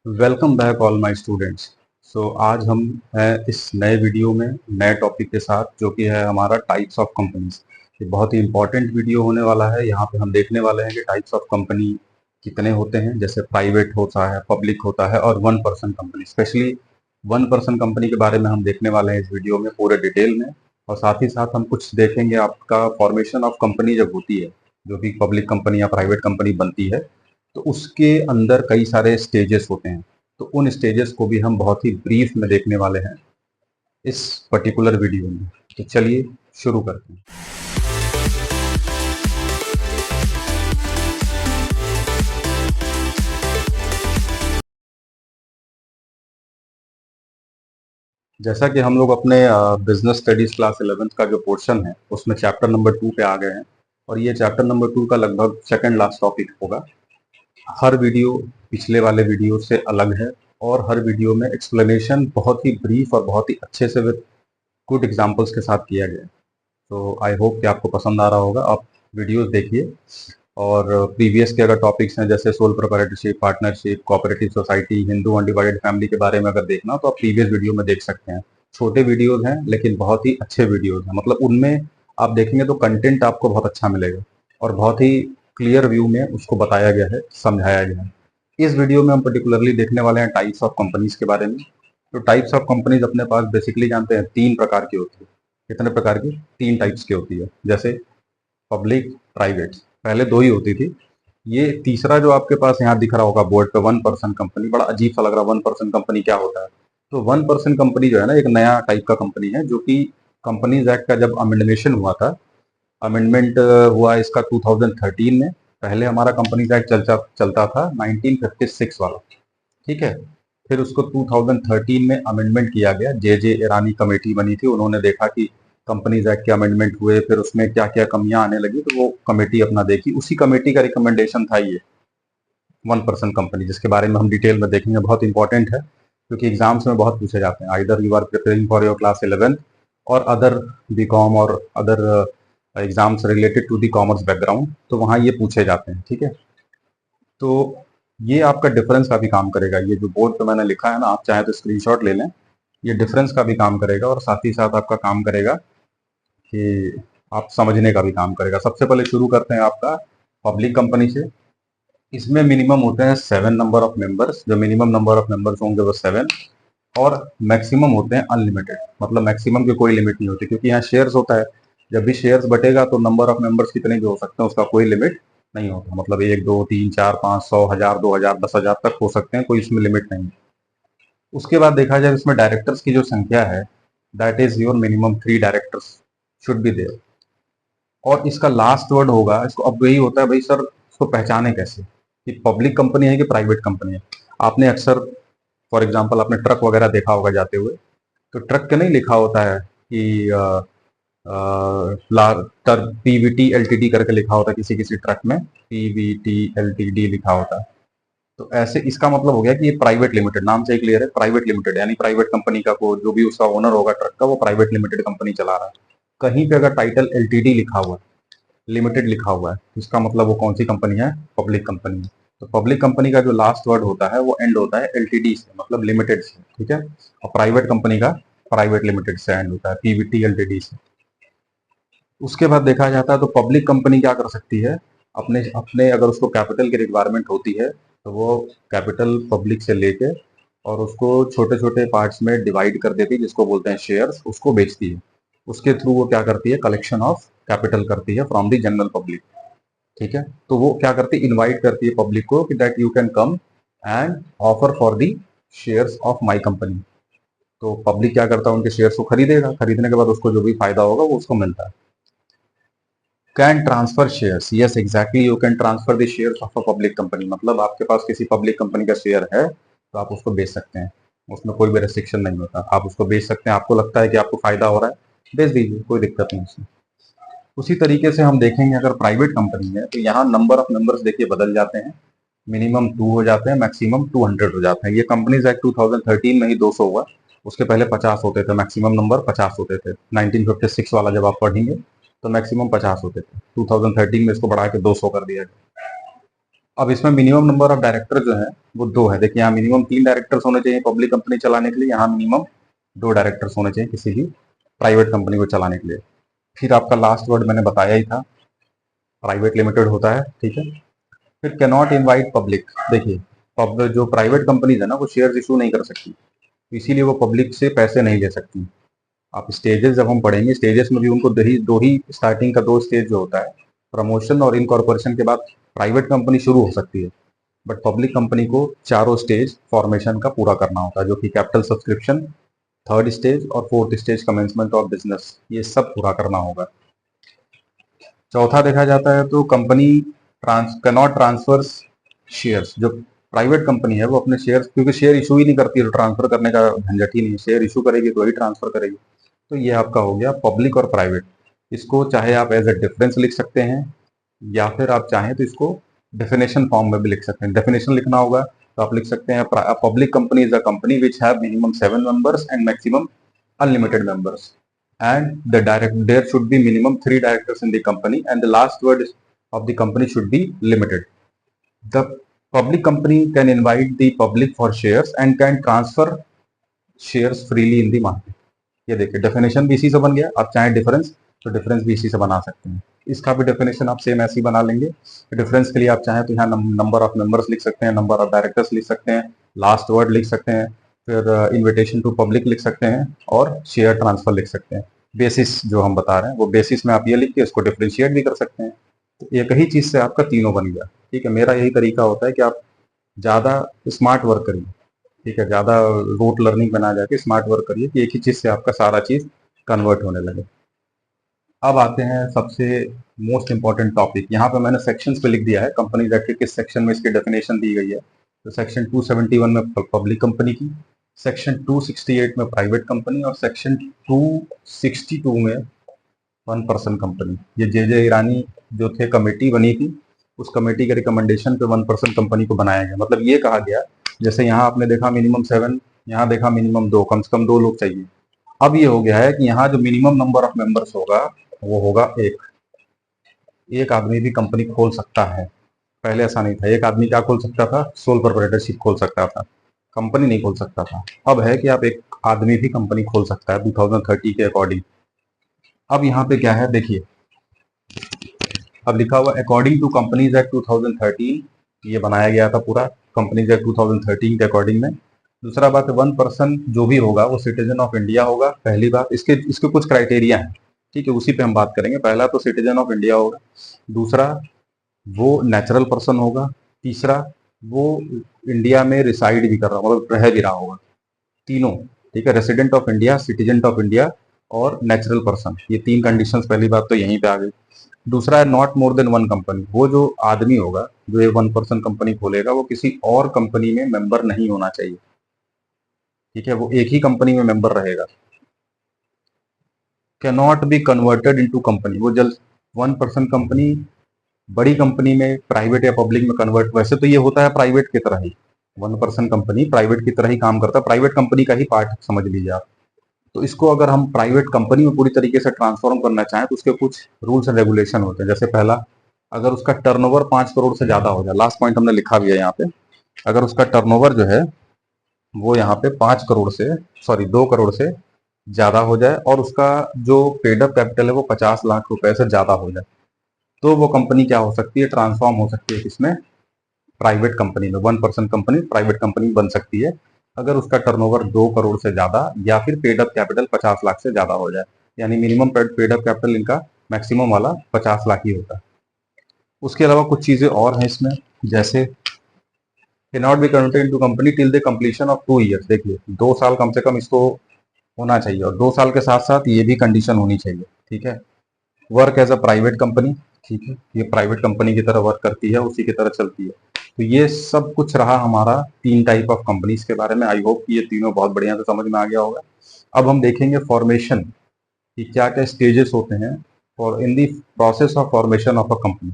Welcome back all my students. आज हम हैं इस नए वीडियो में नए टॉपिक के साथ, जो कि है हमारा टाइप्स ऑफ कंपनीज। ये बहुत ही इंपॉर्टेंट वीडियो होने वाला है। यहाँ पे हम देखने वाले हैं कि टाइप्स ऑफ कंपनी कितने होते हैं, जैसे प्राइवेट होता है, पब्लिक होता है और one person company. Specially one person company के बारे में हम देखने वाले हैं इस वीडियो में पूरे डिटेल में। और साथ ही साथ हम कुछ देखेंगे आपका फॉर्मेशन ऑफ कंपनी जब होती है, जो भी पब्लिक कंपनी या प्राइवेट कंपनी बनती है, तो उसके अंदर कई सारे स्टेजेस होते हैं। तो उन स्टेजेस को भी हम बहुत ही ब्रीफ में देखने वाले हैं इस पर्टिकुलर वीडियो में। तो चलिए शुरू करते हैं। जैसा कि हम लोग अपने बिजनेस स्टडीज क्लास 11th का जो पोर्शन है उसमें चैप्टर नंबर 2 पे आ गए हैं, और ये चैप्टर नंबर 2 का लगभग सेकंड लास्ट टॉपिक होगा। हर वीडियो पिछले वाले वीडियो से अलग है, और हर वीडियो में एक्सप्लेनेशन बहुत ही ब्रीफ और बहुत ही अच्छे से विद गुड एग्जांपल्स के साथ किया गया है। तो आई होप कि आपको पसंद आ रहा होगा। आप वीडियोस देखिए, और प्रीवियस के अगर टॉपिक्स हैं जैसे sole proprietorship, partnership, cooperative society, Hindu undivided family के बारे में अगर देखना तो आप प्रीवियस वीडियो में देख सकते हैं। छोटे वीडियोस हैं लेकिन बहुत ही अच्छे वीडियोस हैं, मतलब उनमें आप देखेंगे तो कंटेंट आपको बहुत अच्छा मिलेगा और बहुत ही क्लियर व्यू में उसको बताया गया है, समझाया गया है। इस वीडियो में हम पर्टिकुलरली देखने वाले हैं टाइप्स ऑफ कंपनीज के बारे में। तो टाइप्स ऑफ कंपनीज अपने पास बेसिकली जानते हैं 3 प्रकार की होती है। कितने प्रकार की? 3 टाइप्स की होती है। जैसे पब्लिक, प्राइवेट। पहले 2 ही होती थी। ये तीसरा जो आपके पास यहाँ दिख रहा होगा बोर्ड पे, वन पर्सन कंपनी, बड़ा अजीब सा लग रहा है। वन पर्सन कंपनी क्या होता है? तो वन पर्सन कंपनी जो है ना, एक नया टाइप का कंपनी है, जो कि कंपनीज एक्ट का जब अमेंडमेंट हुआ था, अमेंडमेंट हुआ इसका 2013 में। पहले हमारा कंपनीज एक्ट चलता था 1956 वाला, ठीक है। फिर उसको 2013 में अमेंडमेंट किया गया। जे जे ईरानी कमेटी बनी थी, उन्होंने देखा कि कंपनीज एक्ट के अमेंडमेंट हुए, फिर उसमें क्या क्या कमियां आने लगी, तो वो कमेटी अपना देखी। उसी कमेटी का रिकमेंडेशन था ये वन पर्सन कंपनी, जिसके बारे में हम डिटेल में देखेंगे। बहुत इंपॉर्टेंट है क्योंकि एग्जाम्स में बहुत पूछे जाते हैं। Either you are preparing for your class 11th और अदर बीकॉम और other exams related to the commerce background, तो वहाँ ये पूछे जाते हैं, ठीक है। तो ये आपका डिफरेंस का भी काम करेगा। ये जो बोर्ड पे मैंने लिखा है ना, आप चाहे तो स्क्रीनशॉट ले लें। ये डिफरेंस का भी काम करेगा और साथ ही साथ आपका काम करेगा कि आप समझने का भी काम करेगा। सबसे पहले शुरू करते हैं आपका पब्लिक कंपनी से। इसमें मिनिमम होते हैं 7 नंबर ऑफ मेंबर्स। जो मिनिमम नंबर ऑफ मेंबर्स होंगे वो 7, और मैक्सिमम होते हैं अनलिमिटेड। मतलब मैक्सिमम की कोई लिमिट नहीं होती, क्योंकि यहाँ शेयर्स होता है। जब भी शेयर्स बटेगा तो नंबर ऑफ मेंबर्स कितने भी हो सकते हैं, उसका कोई लिमिट नहीं होता। मतलब 1, 2, 3, 4, 5, 100, 1000, 2000, 10,000 तक हो सकते हैं, कोई इसमें लिमिट नहीं है। उसके बाद देखा जाए इसमें डायरेक्टर्स की जो संख्या है, that is your minimum 3 directors should be there. और इसका लास्ट वर्ड होगा, इसको अब यही होता है भाई सर, इसको पहचाने कैसे कि पब्लिक कंपनी है कि प्राइवेट कंपनी है। आपने अक्सर, फॉर एग्जांपल, आपने ट्रक वगैरह देखा होगा जाते हुए, तो ट्रक के नहीं लिखा होता है कि पीवीटी एलटीडी करके लिखा होता है, किसी किसी ट्रक में पीवीटी एलटीडी लिखा होता है। तो ऐसे इसका मतलब हो गया कि ये प्राइवेट लिमिटेड, नाम से ही क्लियर है, प्राइवेट लिमिटेड, यानी प्राइवेट कंपनी का को जो भी उसका ओनर होगा ट्रक का, वो प्राइवेट लिमिटेड कंपनी चला रहा है। कहीं पे अगर टाइटल एलटीडी लिखा हुआ है, लिमिटेड लिखा हुआ है, तो इसका मतलब वो कौन सी कंपनी है? पब्लिक कंपनी है। तो पब्लिक कंपनी का जो लास्ट वर्ड होता है वो एंड होता है एलटीडी से, मतलब लिमिटेड से, ठीक है। और प्राइवेट कंपनी का प्राइवेट लिमिटेड से एंड होता है, पीवीटी एलटीडी से। उसके बाद देखा जाता है तो पब्लिक कंपनी क्या कर सकती है, अपने अपने अगर उसको कैपिटल की रिक्वायरमेंट होती है, तो वो कैपिटल पब्लिक से लेके और उसको छोटे छोटे पार्ट्स में डिवाइड कर देती है, जिसको बोलते हैं शेयर्स, उसको बेचती है। उसके थ्रू वो क्या करती है? कलेक्शन ऑफ कैपिटल करती है फ्रॉम द जनरल पब्लिक, ठीक है। तो वो क्या करती है? इनवाइट करती है पब्लिक को कि that you can come and offer for the shares of my company. तो पब्लिक क्या करता है? उनके शेयर्स को खरीदेगा, खरीदने के बाद उसको जो भी फायदा होगा वो उसको मिलता है। Can transfer shares, yes exactly, you can transfer the shares of a public company. मतलब आपके पास किसी पब्लिक कंपनी का शेयर है तो आप उसको बेच सकते हैं, उसमें कोई भी रेस्ट्रिक्शन नहीं होता। आप उसको बेच सकते हैं, आपको लगता है कि आपको फायदा हो रहा है, बेच दीजिए, कोई दिक्कत नहीं उसमें। उसी तरीके से हम देखेंगे अगर प्राइवेट कंपनी है, तो यहाँ नंबर ऑफ मेंबर्स देखिए बदल जाते हैं। मिनिमम 2 हो जाते हैं, मैक्सिमम 200 हो जाते हैं। ये कंपनीज एक्ट 2013 में ही 200 हुआ। उसके पहले 50 होते थे, मैक्सिमम नंबर 50 होते थे। 1956 वाला जब आप पढ़ेंगे तो मैक्सिमम 50 होते थे। 2013 में इसको बढ़ा के 200 कर दिया गया। अब इसमें मिनिमम नंबर ऑफ डायरेक्टर जो है वो 2 है। देखिए यहाँ मिनिमम 3 डायरेक्टर्स होने चाहिए पब्लिक कंपनी चलाने के लिए, यहाँ मिनिमम 2 डायरेक्टर्स होने चाहिए किसी भी प्राइवेट कंपनी को चलाने के लिए। फिर आपका लास्ट वर्ड मैंने बताया ही था, प्राइवेट लिमिटेड होता है, ठीक है। फिर कैनॉट इनवाइट पब्लिक। देखिए जो प्राइवेट कंपनीज है ना वो शेयर इशू नहीं कर सकती, इसीलिए वो पब्लिक से पैसे नहीं ले सकती। आप स्टेजेस जब हम पढ़ेंगे, स्टेजेस में भी उनको दो ही स्टार्टिंग का 2 स्टेज जो होता है, प्रमोशन और इनकॉर्पोरेशन के बाद प्राइवेट कंपनी शुरू हो सकती है। बट पब्लिक कंपनी को चारों स्टेज फॉर्मेशन का पूरा करना होता है, जो कि कैपिटल सब्सक्रिप्शन, 3rd स्टेज और 4th stage commencement of business, ये सब पूरा करना होगा। चौथा देखा जाता है तो कंपनी कैनॉट ट्रांसफर शेयर्स। जो प्राइवेट कंपनी है वो अपने शेयर, क्योंकि शेयर इशू ही नहीं करती है तो ट्रांसफर करने का झंझट ही नहीं, शेयर इशू करेगी तो ही ट्रांसफर करेगी। तो ये आपका हो गया पब्लिक और प्राइवेट। इसको चाहे आप एज ए डिफरेंस लिख सकते हैं या फिर आप चाहें तो इसको डेफिनेशन फॉर्म में भी लिख सकते हैं। डेफिनेशन लिखना होगा तो आप लिख सकते हैं public company is a company which have minimum 7 members and maximum unlimited members, and there should be minimum 3 directors in the company, and the last word of the company should be limited. The public company can invite the public for shares and can transfer shares freely in the market. ये देखिए definition भी इसी से बन गया। आप चाहे difference तो डिफरेंस भी इसी से बना सकते हैं। इसका भी डेफिनेशन आप सेम ऐसे ही बना लेंगे। डिफरेंस के लिए आप चाहें तो यहाँ नंबर ऑफ मेंबर्स लिख सकते हैं, नंबर ऑफ डायरेक्टर्स लिख सकते हैं, लास्ट वर्ड लिख सकते हैं, फिर इन्विटेशन टू पब्लिक लिख सकते हैं और शेयर ट्रांसफर लिख सकते हैं। बेसिस जो हम बता रहे हैं वो बेसिस में आप ये लिख के इसको डिफ्रेंशिएट भी कर सकते हैं। तो एक ही चीज से आपका तीनों बन गया, ठीक है। मेरा यही तरीका होता है कि आप ज़्यादा स्मार्ट वर्क करिए, ठीक है, ज़्यादा रूट लर्निंग बना जाके स्मार्ट वर्क करिए कि एक ही चीज़ से आपका सारा चीज़ कन्वर्ट होने लगे। अब आते हैं सबसे मोस्ट इंपॉर्टेंट टॉपिक। यहाँ पे मैंने सेक्शंस पे लिख दिया है कंपनीज एक्ट के किस सेक्शन में इसकी डेफिनेशन दी गई है। तो सेक्शन 271 में पब्लिक कंपनी की, सेक्शन 268 में प्राइवेट कंपनी और सेक्शन 262 में 1 पर्सन कंपनी। ये जे ईरानी जो थे कमेटी बनी थी, उस कमेटी के रिकमेंडेशन पे 1 पर्सन कंपनी को बनाया गया। मतलब ये कहा गया, जैसे यहाँ आपने देखा मिनिमम 7, यहाँ देखा मिनिमम 2, कम से कम 2 लोग चाहिए। अब ये हो गया है कि यहाँ जो मिनिमम नंबर ऑफ मेंबर्स होगा वो होगा 1। एक आदमी भी कंपनी खोल सकता है, पहले ऐसा नहीं था। एक आदमी क्या खोल सकता था? सोल प्रोप्राइटरशिप खोल सकता था, कंपनी नहीं खोल सकता था। अब है कि आप एक आदमी भी कंपनी खोल सकता है 2030 के अकॉर्डिंग। अब यहाँ पे क्या है देखिए, अब लिखा हुआ अकॉर्डिंग टू कंपनीज एक्ट 2013, ये बनाया गया था पूरा कंपनीज एक्ट 2013 के अकॉर्डिंग में। दूसरा बात है 1 पर्सन जो भी होगा वो सिटीजन ऑफ इंडिया होगा। पहली बात, इसके कुछ क्राइटेरिया हैं, ठीक है, उसी पे हम बात करेंगे। पहला तो सिटीजन ऑफ इंडिया होगा, दूसरा वो नेचुरल पर्सन होगा, तीसरा वो इंडिया में रिसाइड भी कर रहा होगा, मतलब रह भी रहा होगा। तीनों, ठीक है, resident of India, citizen of India और नेचुरल पर्सन, ये 3 कंडीशंस पहली बात तो यहीं पे आ गई। दूसरा है नॉट मोर देन 1 कंपनी। वो जो आदमी होगा जो ये 1 पर्सन कंपनी खोलेगा वो किसी और कंपनी में मेंबर नहीं होना चाहिए, ठीक है, वो एक ही कंपनी में मेंबर रहेगा। Can not be converted into company. वो जल्द 1 पर्सन कंपनी बड़ी कंपनी में, प्राइवेट या पब्लिक में कन्वर्ट, वैसे तो ये होता है प्राइवेट की तरह ही, 1 पर्सन कंपनी प्राइवेट की तरह ही काम करता है, प्राइवेट कंपनी का ही पार्ट समझ लीजिए आप। तो इसको अगर हम प्राइवेट कंपनी में पूरी तरीके से ट्रांसफॉर्म करना चाहें तो उसके कुछ रूल्स एंड रेगुलेशन होते हैं। जैसे पहला, अगर उसका टर्नओवर 5 करोड़ से ज्यादा हो जाए, लास्ट पॉइंट हमने लिखा भी है यहाँ पे, अगर उसका टर्नओवर जो है वो यहाँ पे 5 करोड़ से, सॉरी 2 करोड़ से ज्यादा हो जाए और उसका जो पेड अप कैपिटल है वो 50 लाख रुपए से ज्यादा हो जाए, तो वो कंपनी क्या हो सकती है? ट्रांसफॉर्म हो सकती है किसमें? प्राइवेट कंपनी में। 1 पर्सन कंपनी प्राइवेट कंपनी बन सकती है अगर उसका टर्नओवर 2 करोड़ से ज्यादा या फिर पेड अप कैपिटल 50 लाख से ज्यादा हो जाए। यानी मिनिमम पेड अप कैपिटल इनका मैक्सिमम वाला 50 लाख ही होता है। उसके अलावा कुछ चीजें और हैं इसमें, जैसे can not be converted into company till the completion of 2 years. देखिए 2 साल कम से कम इसको होना चाहिए और 2 साल के साथ साथ ये भी कंडीशन होनी चाहिए, ठीक है। Work as a private company, ठीक है, ये प्राइवेट कंपनी की तरह वर्क करती है, उसी की तरह चलती है। तो ये सब कुछ रहा हमारा 3 टाइप ऑफ कंपनीज के बारे में। आई होप कि ये तीनों बहुत बढ़िया से समझ में आ गया होगा। अब हम देखेंगे फॉर्मेशन कि क्या क्या स्टेजेस होते हैं और in the process of formation of a company.